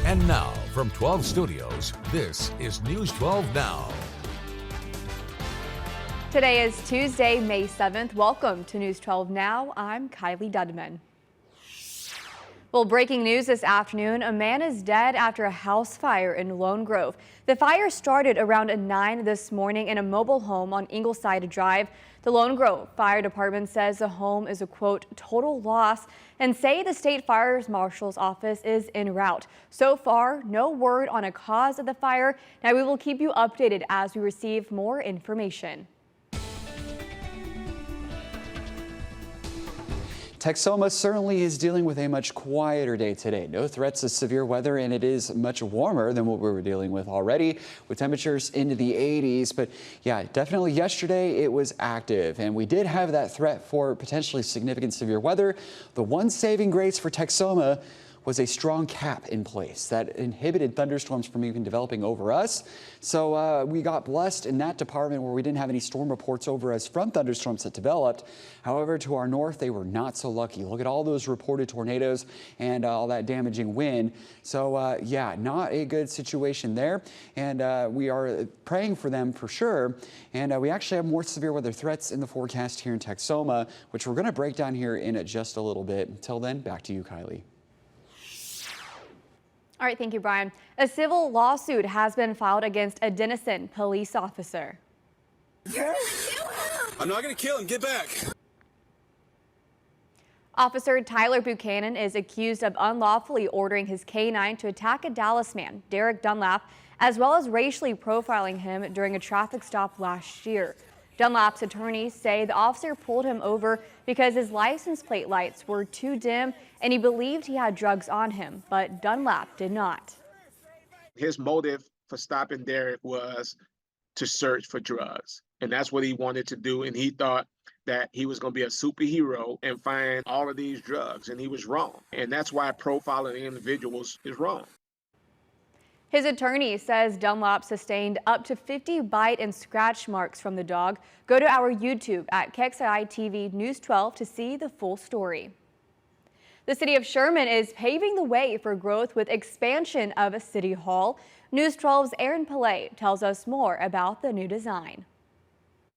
And now, from 12 Studios, this is News 12 Now. Today is Tuesday, May 7th. Welcome to News 12 Now. I'm Kylee Dedmon. Well, breaking news this afternoon, a man is dead after a house fire in Lone Grove. The fire started around 9 this morning in a mobile home on Ingleside Drive. The Lone Grove Fire Department says the home is a, quote, total loss and say the state fire marshal's office is en route. So far, no word on a cause of the fire. Now we will keep you updated as we receive more information. Texoma certainly is dealing with a much quieter day today. No threats of severe weather, and it is much warmer than what we were dealing with already, with temperatures into the 80s. But yeah, definitely yesterday it was active, and we did have that threat for potentially significant severe weather. The one saving grace for Texoma was a strong cap in place that inhibited thunderstorms from even developing over us. So we got blessed in that department where we didn't have any storm reports over us from thunderstorms that developed. However, to our north, they were not so lucky. Look at all those reported tornadoes and all that damaging wind. So yeah, not a good situation there. And we are praying for them for sure. And we actually have more severe weather threats in the forecast here in Texoma, which we're going to break down here in just a little bit. Until then, back to you, Kylee. All right, thank you, Brian. A civil lawsuit has been filed against a Denison police officer. I'm not going to kill him. Get back. Officer Tyler Buchanan is accused of unlawfully ordering his K-9 to attack a Dallas man, Derek Dunlap, as well as racially profiling him during a traffic stop last year. Dunlap's attorneys say the officer pulled him over because his license plate lights were too dim and he believed he had drugs on him, but Dunlap did not. His motive for stopping Derek was to search for drugs, and that's what he wanted to do, and he thought that he was going to be a superhero and find all of these drugs, and he was wrong, and that's why profiling individuals is wrong. His attorney says Dunlap sustained up to 50 bite and scratch marks from the dog. Go to our YouTube at KXII TV News 12 to see the full story. The city of Sherman is paving the way for growth with expansion of a city hall. News 12's Aaron Pillay tells us more about the new design.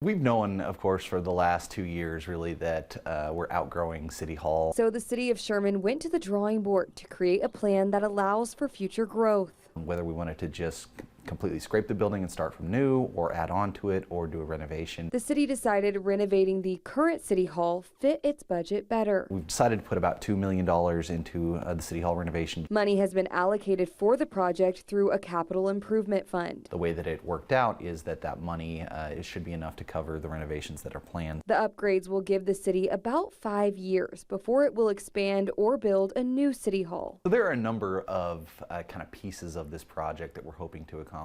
We've known, of course, for the last 2 years, really, that we're outgrowing City Hall. So the city of Sherman went to the drawing board to create a plan that allows for future growth. Whether we wanted to just completely scrape the building and start from new, or add on to it, or do a renovation. The city decided renovating the current city hall fit its budget better. We've decided to put about $2 million into the city hall renovation. Money has been allocated for the project through a capital improvement fund. The way that it worked out is that that money should be enough to cover the renovations that are planned. The upgrades will give the city about 5 years before it will expand or build a new city hall. So there are a number of kind of pieces of this project that we're hoping to accomplish.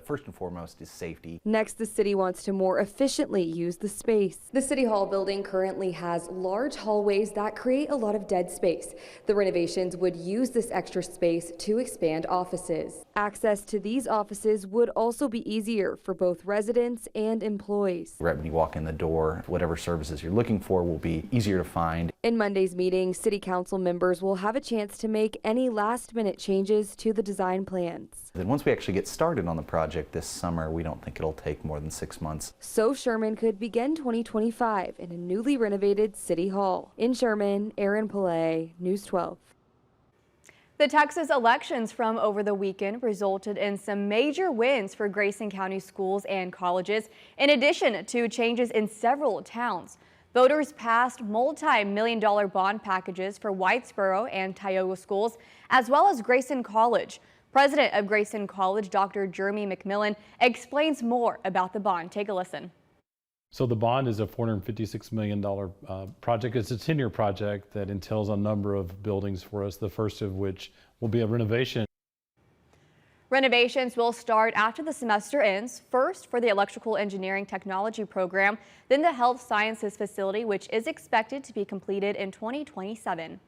First and foremost is safety. Next, the city wants to more efficiently use the space. The City Hall building currently has large hallways that create a lot of dead space. The renovations would use this extra space to expand offices. Access to these offices would also be easier for both residents and employees. Right when you walk in the door, whatever services you're looking for will be easier to find. In Monday's meeting, City Council members will have a chance to make any last-minute changes to the design plans. Then once we actually get started on the project this summer, we don't think it'll take more than 6 months. So Sherman could begin 2025 in a newly renovated City Hall. In Sherman, Aaron Pillay, News 12. The Texas elections from over the weekend resulted in some major wins for Grayson County schools and colleges, in addition to changes in several towns. Voters passed multi-million-dollar bond packages for Whitesboro and Tioga schools, as well as Grayson College. President of Grayson College, Dr. Jeremy McMillan, explains more about the bond. Take a listen. So the bond is a $456 million project. It's a 10-year project that entails a number of buildings for us, the first of which will be a renovation. Renovations will start after the semester ends, first for the Electrical Engineering Technology program, then the Health Sciences facility, which is expected to be completed in 2027.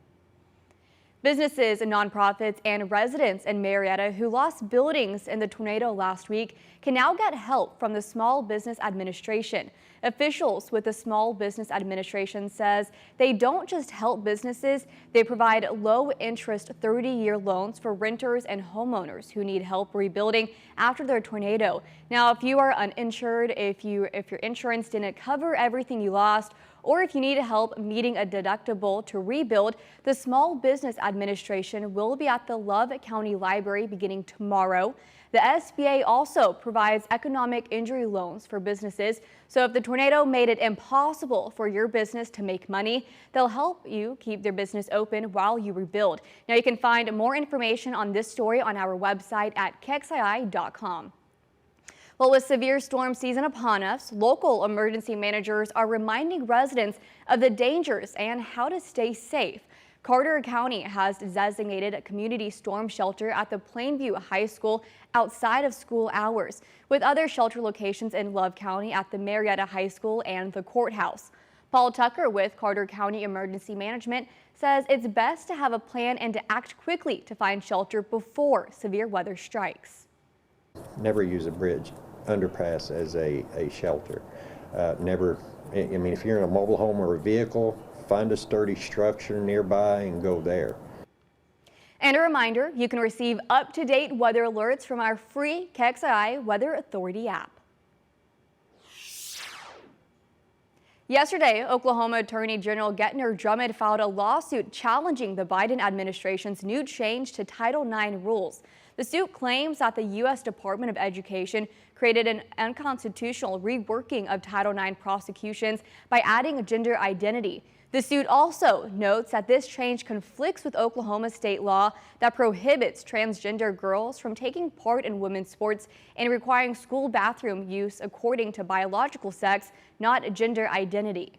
Businesses, nonprofits, and residents in Marietta who lost buildings in the tornado last week can now get help from the Small Business Administration. Officials with the Small Business Administration says they don't just help businesses, they provide low-interest 30-year loans for renters and homeowners who need help rebuilding after their tornado. Now, if you are uninsured, if your insurance didn't cover everything you lost, or if you need help meeting a deductible to rebuild, the Small Business Administration will be at the Love County Library beginning tomorrow. The SBA also provides economic injury loans for businesses, so if the tornado made it impossible for your business to make money, they'll help you keep their business open while you rebuild. Now, you can find more information on this story on our website at KXII.com. Well, with severe storm season upon us, local emergency managers are reminding residents of the dangers and how to stay safe. Carter County has designated a community storm shelter at the Plainview High School outside of school hours, with other shelter locations in Love County at the Marietta High School and the courthouse. Paul Tucker with Carter County Emergency Management says it's best to have a plan and to act quickly to find shelter before severe weather strikes. Never use a bridge, underpass as a shelter. Never, I mean, if you're in a mobile home or a vehicle, find a sturdy structure nearby and go there. And a reminder, you can receive up-to-date weather alerts from our free KXII Weather Authority app. Yesterday, Oklahoma Attorney General Getner Drummond filed a lawsuit challenging the Biden administration's new change to Title IX rules. The suit claims that the U.S. Department of Education created an unconstitutional reworking of Title IX prosecutions by adding gender identity. The suit also notes that this change conflicts with Oklahoma state law that prohibits transgender girls from taking part in women's sports and requiring school bathroom use according to biological sex, not gender identity.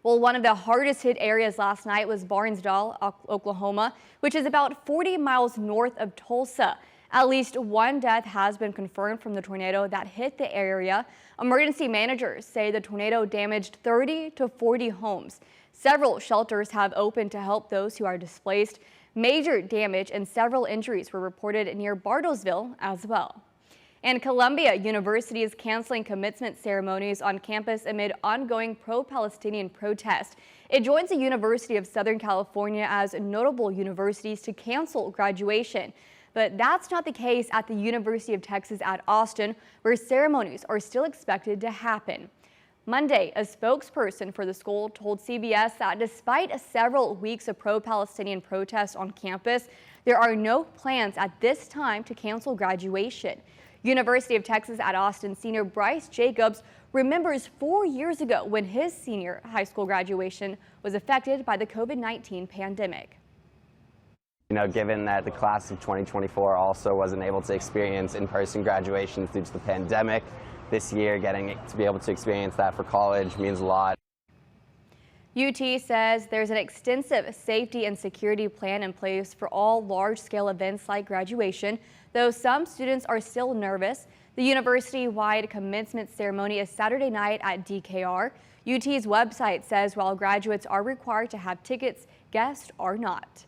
Well, one of the hardest hit areas last night was Barnesdall, Oklahoma, which is about 40 miles north of Tulsa. At least one death has been confirmed from the tornado that hit the area. Emergency managers say the tornado damaged 30 to 40 homes. Several shelters have opened to help those who are displaced. Major damage and several injuries were reported near Bartlesville as well. And Columbia University is canceling commencement ceremonies on campus amid ongoing pro-Palestinian protests. It joins the University of Southern California as notable universities to cancel graduation. But that's not the case at the University of Texas at Austin, where ceremonies are still expected to happen. Monday, a spokesperson for the school told CBS that despite several weeks of pro-Palestinian protests on campus, there are no plans at this time to cancel graduation. University of Texas at Austin senior Bryce Jacobs remembers 4 years ago when his senior high school graduation was affected by the COVID-19 pandemic. You know, given that the class of 2024 also wasn't able to experience in-person graduations due to the pandemic, this year getting to be able to experience that for college means a lot. UT says there's an extensive safety and security plan in place for all large-scale events like graduation, though some students are still nervous. The university-wide commencement ceremony is Saturday night at DKR. UT's website says while graduates are required to have tickets, guests are not.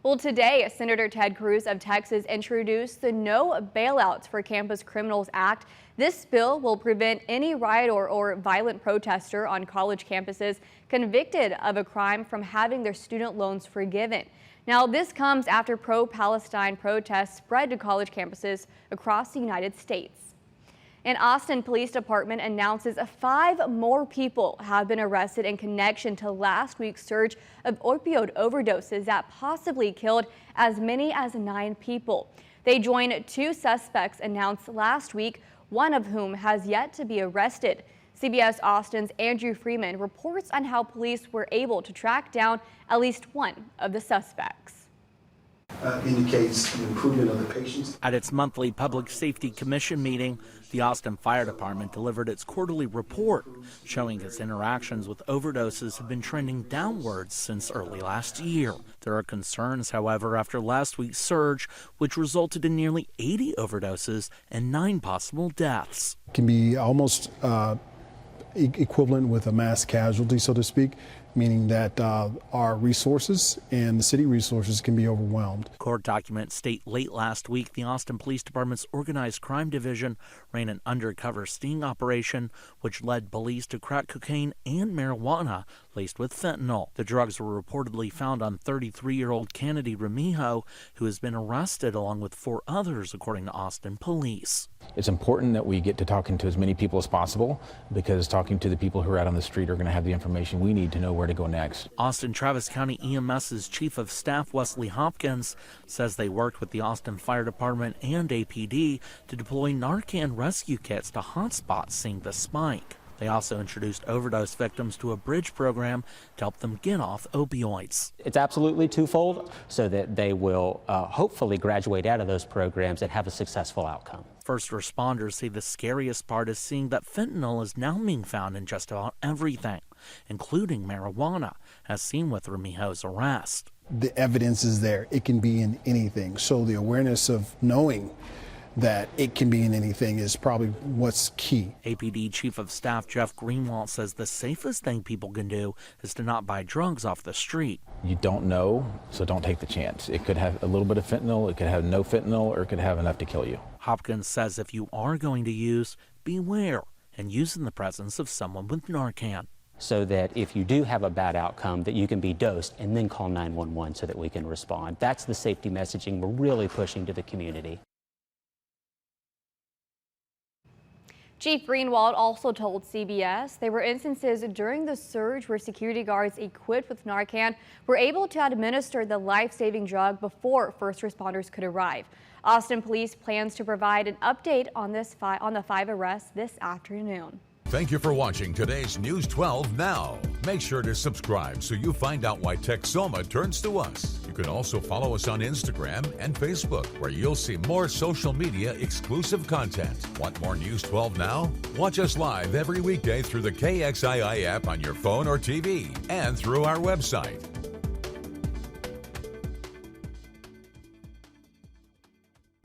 Well, today, Senator Ted Cruz of Texas introduced the No Bailouts for Campus Criminals Act. This bill will prevent any riot or violent protester on college campuses convicted of a crime from having their student loans forgiven. Now, this comes after pro-Palestine protests spread to college campuses across the United States. An Austin Police Department announces 5 more people have been arrested in connection to last week's surge of opioid overdoses that possibly killed as many as 9 people. They join 2 suspects announced last week, one of whom has yet to be arrested. CBS Austin's Andrew Freeman reports on how police were able to track down at least one of the suspects. Indicates an improvement of the patients. At its monthly Public Safety Commission meeting, the Austin Fire Department delivered its quarterly report showing its interactions with overdoses have been trending downwards since early last year. There are concerns, however, after last week's surge, which resulted in nearly 80 overdoses and 9 possible deaths. It can be almost equivalent with a mass casualty, so to speak. meaning that our resources and the city resources can be overwhelmed. Court documents state late last week the Austin Police Department's Organized Crime Division ran an undercover sting operation which led police to crack cocaine and marijuana laced with fentanyl. The drugs were reportedly found on 33-year-old Kennedy Remijo, who has been arrested along with 4 others, according to Austin police. It's important that we get to talking to as many people as possible, because talking to the people who are out on the street are going to have the information we need to know where to go next. Austin Travis County EMS's Chief of Staff Wesley Hopkins says they worked with the Austin Fire Department and APD to deploy Narcan rescue kits to hotspots seeing the spike. They also introduced overdose victims to a bridge program to help them get off opioids. It's absolutely twofold, so that they will hopefully graduate out of those programs and have a successful outcome. First responders say the scariest part is seeing that fentanyl is now being found in just about everything, including marijuana, as seen with Remijo's arrest. The evidence is there. It can be in anything. So the awareness of knowing that it can be in anything is probably what's key. APD Chief of Staff Jeff Greenwald says the safest thing people can do is to not buy drugs off the street. You don't know, so don't take the chance. It could have a little bit of fentanyl, it could have no fentanyl, or it could have enough to kill you. Hopkins says if you are going to use, beware and use in the presence of someone with Narcan. So that if you do have a bad outcome, that you can be dosed and then call 911 so that we can respond. That's the safety messaging we're really pushing to the community. Chief Greenwald also told CBS there were instances during the surge where security guards equipped with Narcan were able to administer the life-saving drug before first responders could arrive. Austin Police plans to provide an update on the 5 arrests this afternoon. Thank you for watching today's News 12 Now. Make sure to subscribe so you find out why Texoma turns to us. You can also follow us on Instagram and Facebook, where you'll see more social media exclusive content. Want more News 12 Now? Watch us live every weekday through the KXII app on your phone or TV and through our website.